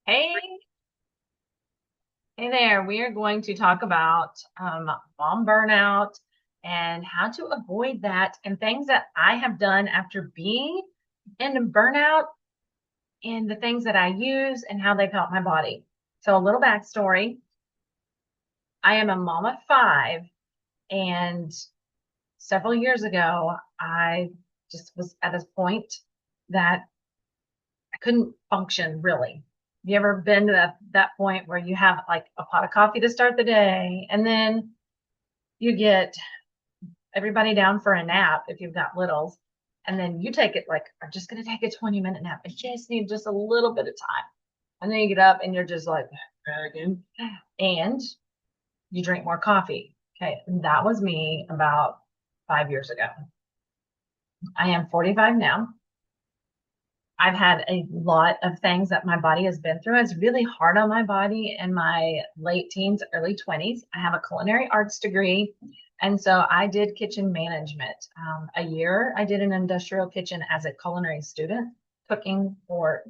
Hey, hey there. We are going to talk about mom burnout and how to avoid that and things that I have done after being in burnout and the things that I use and how they've helped my body. So, a little backstory. I am a mom of five, and several years ago, I just was at a point that I couldn't function really. You ever been to that point where you have like a pot of coffee to start the day, and then you get everybody down for a nap if you've got littles, and then you take it like, I'm just going to take a 20-minute nap. I just need just a little bit of time. And then you get up and you're just like, again, and you drink more coffee. Okay. And that was me about 5 years ago. I am 45 now. I've had a lot of things that my body has been through. It's really hard on my body in my late teens, early 20s. I have a culinary arts degree. And so I did kitchen management. A year, I did an industrial kitchen as a culinary student, cooking for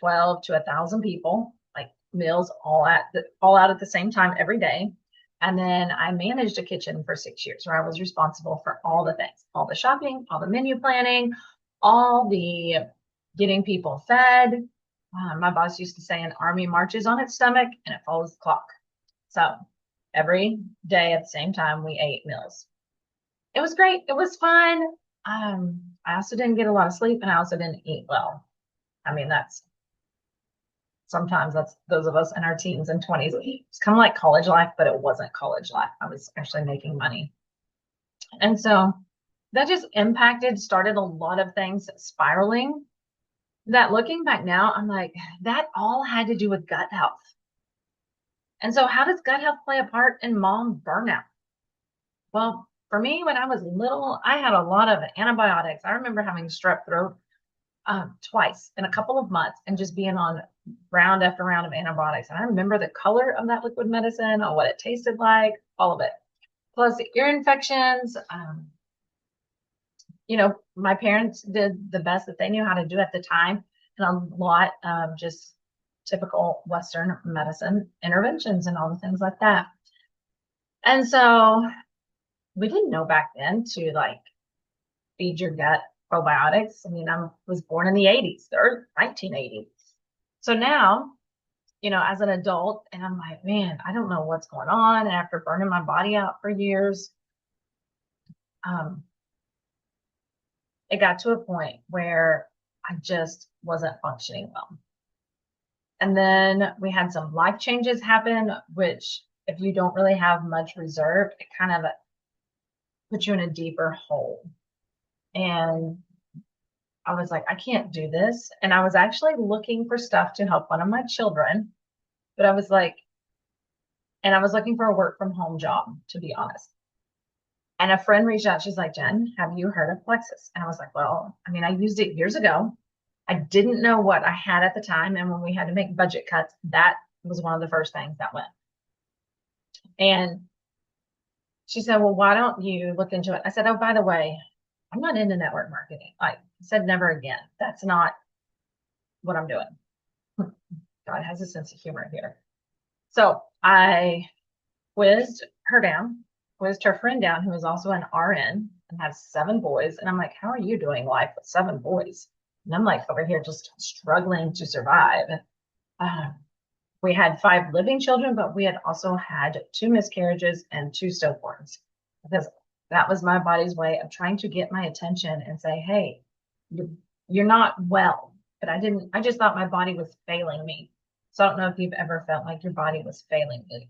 12 to 1,000 people, like meals all out at the same time every day. And then I managed a kitchen for 6 years where I was responsible for all the things, all the shopping, all the menu planning, all the getting people fed. My boss used to say an army marches on its stomach and it follows the clock. So every day at the same time, we ate meals. It was great. It was fun. I also didn't get a lot of sleep and I also didn't eat well. I mean, that's those of us in our teens and 20s. It's kind of like college life, but it wasn't college life. I was actually making money. And so that just started a lot of things spiraling that looking back now, I'm like, that all had to do with gut health. And so, how does gut health play a part in mom burnout? Well, for me, when I was little, I had a lot of antibiotics. I remember having strep throat twice in a couple of months and just being on round after round of antibiotics. And I remember the color of that liquid medicine, or what it tasted like, all of it. Plus the ear infections. My parents did the best that they knew how to do at the time, and a lot of just typical Western medicine interventions and all the things like that. And so we didn't know back then to like feed your gut probiotics. I mean, I was born in the 80s or 1980s. So now, as an adult, and I'm like, man, I don't know what's going on. And after burning my body out for years, um, it got to a point where I just wasn't functioning well. And then we had some life changes happen, which, if you don't really have much reserve, it kind of puts you in a deeper hole. And I was like, I can't do this. And I was actually looking for stuff to help one of my children, but I was like, and I was looking for a work from home job, to be honest. And a friend reached out. She's like, Jen, have you heard of Plexus? And I was like, well, I mean, I used it years ago. I didn't know what I had at the time. And when we had to make budget cuts, that was one of the first things that went. And she said, well, why don't you look into it? I said, oh, by the way, I'm not into network marketing. I said, never again. That's not what I'm doing. God has a sense of humor here. So I quizzed her friend down, who is also an RN and has seven boys. And I'm like, how are you doing life with seven boys? And I'm like over here just struggling to survive. Uh, we had five living children, but we had also had two miscarriages and two stillborns because that was my body's way of trying to get my attention and say, hey, you're not well. But I just thought my body was failing me. So I don't know if you've ever felt like your body was failing you.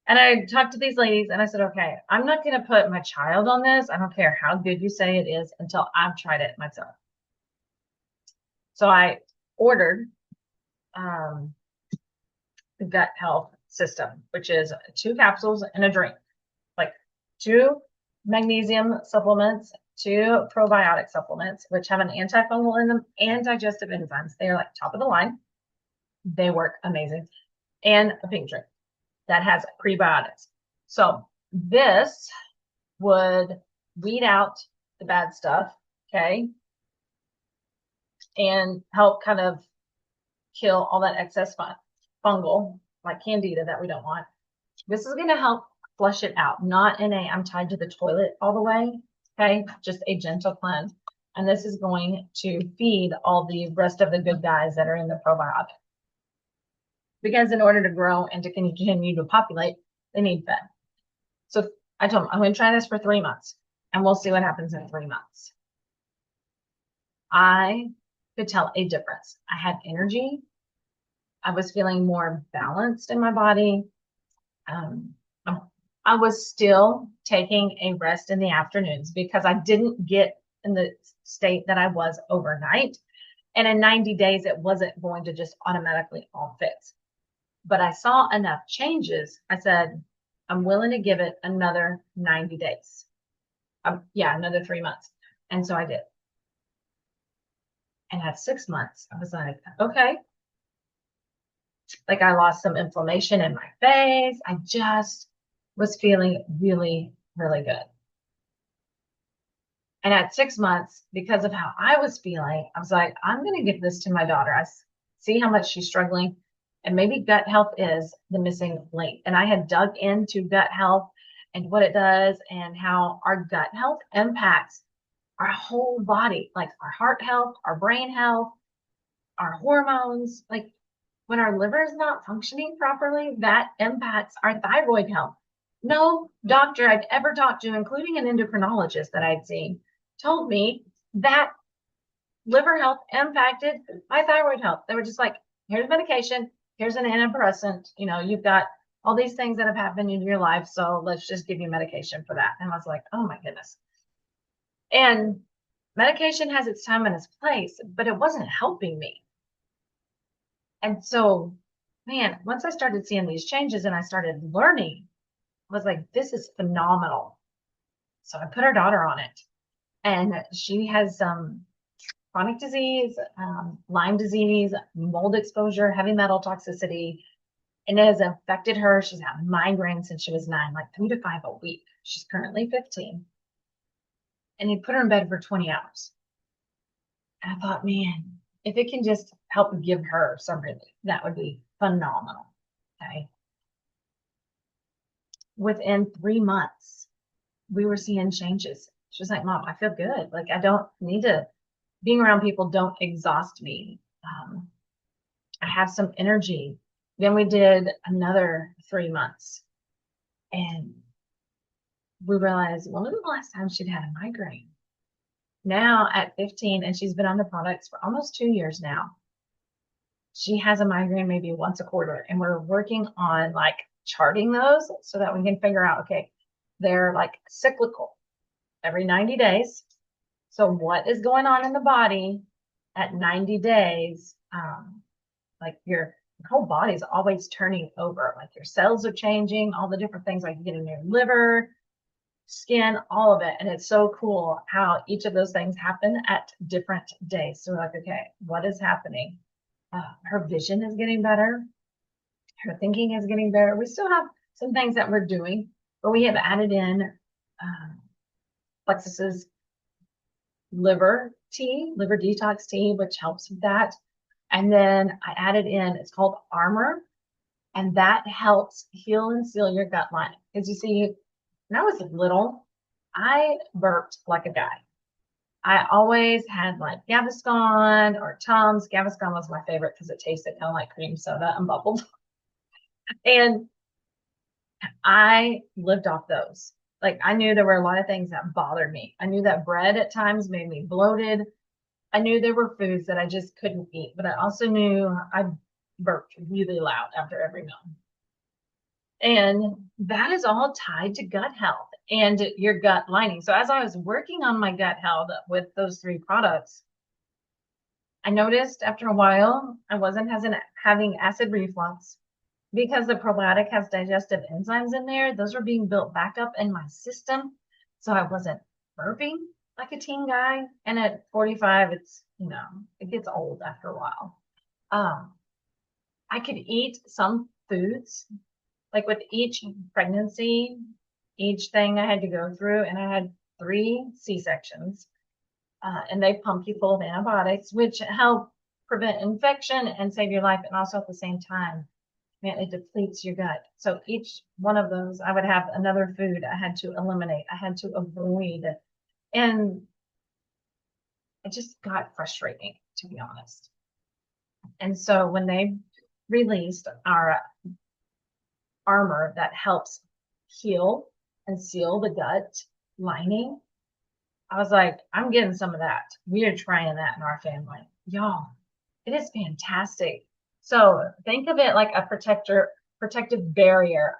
And I talked to these ladies and I said, okay, I'm not going to put my child on this. I don't care how good you say it is until I've tried it myself. So I ordered um, the gut health system, which is two capsules and a drink, like two magnesium supplements, two probiotic supplements, which have an antifungal in them and digestive enzymes. They are like top of the line. They work amazing. And a pink drink that has prebiotics. So this would weed out the bad stuff, okay, and help kind of kill all that excess fungal, like candida that we don't want. This is going to help flush it out, not in a I'm tied to the toilet all the way. Okay, just a gentle cleanse. And this is going to feed all the rest of the good guys that are in the probiotic. Because in order to grow and to continue to populate, they need fed. So I told them, I'm going to try this for 3 months and we'll see what happens in 3 months. I could tell a difference. I had energy. I was feeling more balanced in my body. I was still taking a rest in the afternoons because I didn't get in the state that I was overnight. And in 90 days, it wasn't going to just automatically all fix. But I saw enough changes. I said, I'm willing to give it another 90 days. Yeah, another 3 months. And so I did. And at 6 months, I was like, okay. Like I lost some inflammation in my face. I just was feeling really, really good. And at 6 months, because of how I was feeling, I was like, I'm going to give this to my daughter. I see how much she's struggling. And maybe gut health is the missing link. And I had dug into gut health and what it does and how our gut health impacts our whole body, like our heart health, our brain health, our hormones. Like when our liver is not functioning properly, that impacts our thyroid health. No doctor I'd ever talked to, including an endocrinologist that I'd seen, told me that liver health impacted my thyroid health. They were just like, here's medication, here's an antidepressant, you've got all these things that have happened in your life, so let's just give you medication for that. And I was like, oh my goodness. And medication has its time and its place, but it wasn't helping me. And so, man, once I started seeing these changes and I started learning, I was like, this is phenomenal. So I put our daughter on it. And she has some chronic disease, Lyme disease, mold exposure, heavy metal toxicity, and it has affected her. She's had migraines since she was 9, like 3 to 5 a week. She's currently 15. And he put her in bed for 20 hours. And I thought, man, if it can just help give her some relief, that would be phenomenal. Okay. Within 3 months, we were seeing changes. She was like, Mom, I feel good. Like I don't need to, being around people don't exhaust me. I have some energy. Then we did another 3 months and we realized, when was the last time she'd had a migraine? Now at 15, and she's been on the products for almost 2 years now. She has a migraine maybe once a quarter, and we're working on like charting those so that we can figure out, okay, they're like cyclical every 90 days. So what is going on in the body at 90 days? Like your whole body is always turning over, like your cells are changing, all the different things like you get in your liver, skin, all of it. And it's so cool how each of those things happen at different days. So we're like, okay, what is happening? Her vision is getting better. Her thinking is getting better. We still have some things that we're doing, but we have added in Plexus's liver detox tea, which helps with that. And then I added in, it's called Armor, and that helps heal and seal your gut lining. Because you see, when I was little, I burped like a guy. I always had like Gaviscon or Tums. Gaviscon was my favorite because it tasted kind of like cream soda and bubbled. And I lived off those. Like I knew there were a lot of things that bothered me. I knew that bread at times made me bloated. I knew there were foods that I just couldn't eat, but I also knew I burped really loud after every meal. And that is all tied to gut health and your gut lining. So as I was working on my gut health with those 3 products, I noticed after a while I wasn't having acid reflux because the probiotic has digestive enzymes in there. Those were being built back up in my system. So I wasn't burping like a teen guy. And at 45, it's, it gets old after a while. I could eat some foods, like with each pregnancy, each thing I had to go through, and I had 3 C-sections, and they pump you full of antibiotics, which help prevent infection and save your life. And also at the same time, man, it depletes your gut. So each one of those, I would have another food I had to eliminate, I had to avoid. And it just got frustrating, to be honest. And so when they released our armor that helps heal and seal the gut lining, I was like, I'm getting some of that. We are trying that in our family. Y'all, it is fantastic. So think of it like a protective barrier.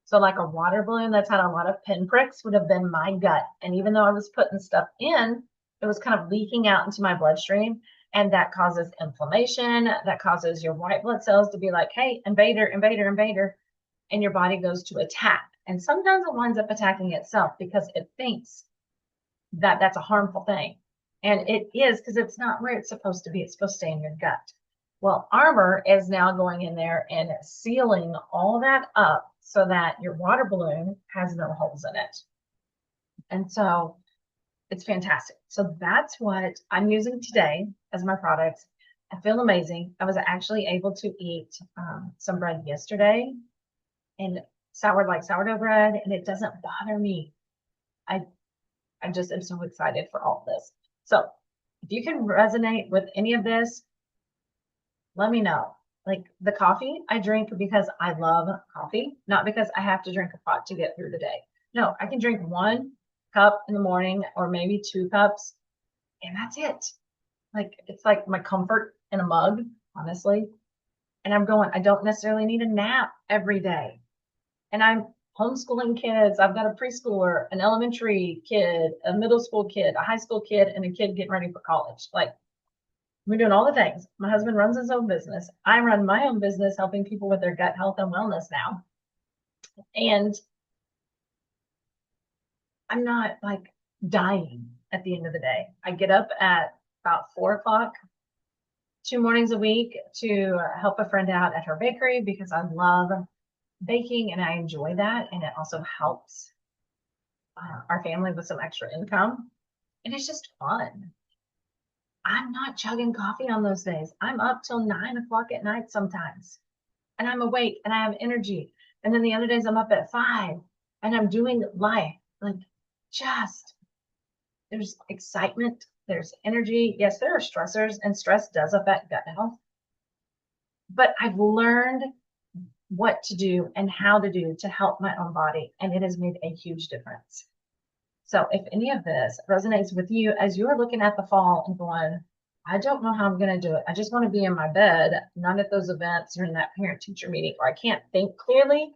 So like a water balloon that's had a lot of pinpricks would have been my gut. And even though I was putting stuff in, it was kind of leaking out into my bloodstream. And that causes inflammation. That causes your white blood cells to be like, hey, invader, invader, invader. And your body goes to attack. And sometimes it winds up attacking itself because it thinks that that's a harmful thing. And it is, because it's not where it's supposed to be. It's supposed to stay in your gut. Well, armor is now going in there and sealing all that up so that your water balloon has no holes in it. And so it's fantastic. So that's what I'm using today as my products. I feel amazing. I was actually able to eat some bread yesterday, and sourdough bread, and it doesn't bother me. I just am so excited for all of this. So if you can resonate with any of this, let me know. Like the coffee, I drink because I love coffee, not because I have to drink a pot to get through the day. No, I can drink 1 cup in the morning or maybe 2 cups, and that's it. Like it's like my comfort in a mug, honestly. And I'm going, I don't necessarily need a nap every day. And I'm homeschooling kids. I've got a preschooler, an elementary kid, a middle school kid, a high school kid, and a kid getting ready for college. Like we're doing all the things. My husband runs his own business. I run my own business, helping people with their gut health and wellness now. And I'm not like dying at the end of the day. I get up at about 4 o'clock 2 mornings a week to help a friend out at her bakery because I love baking and I enjoy that. And it also helps our family with some extra income. And it's just fun. I'm not chugging coffee on those days. I'm up till 9 o'clock at night sometimes. And I'm awake and I have energy. And then the other days I'm up at 5 and I'm doing life. Like just there's excitement, there's energy. Yes, there are stressors, and stress does affect gut health. But I've learned what to do and how to do to help my own body, and it has made a huge difference. So if any of this resonates with you as you're looking at the fall and going, I don't know how I'm going to do it. I just want to be in my bed, not at those events or in that parent teacher meeting where I can't think clearly.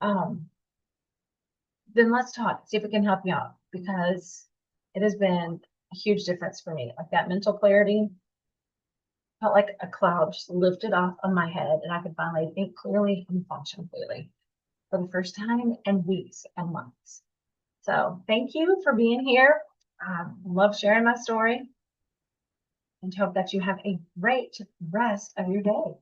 Then let's talk, see if we can help you out, because it has been a huge difference for me. Like that mental clarity felt like a cloud just lifted off of my head, and I could finally think clearly and function clearly for the first time in weeks and months. So thank you for being here. Love sharing my story, and hope that you have a great rest of your day.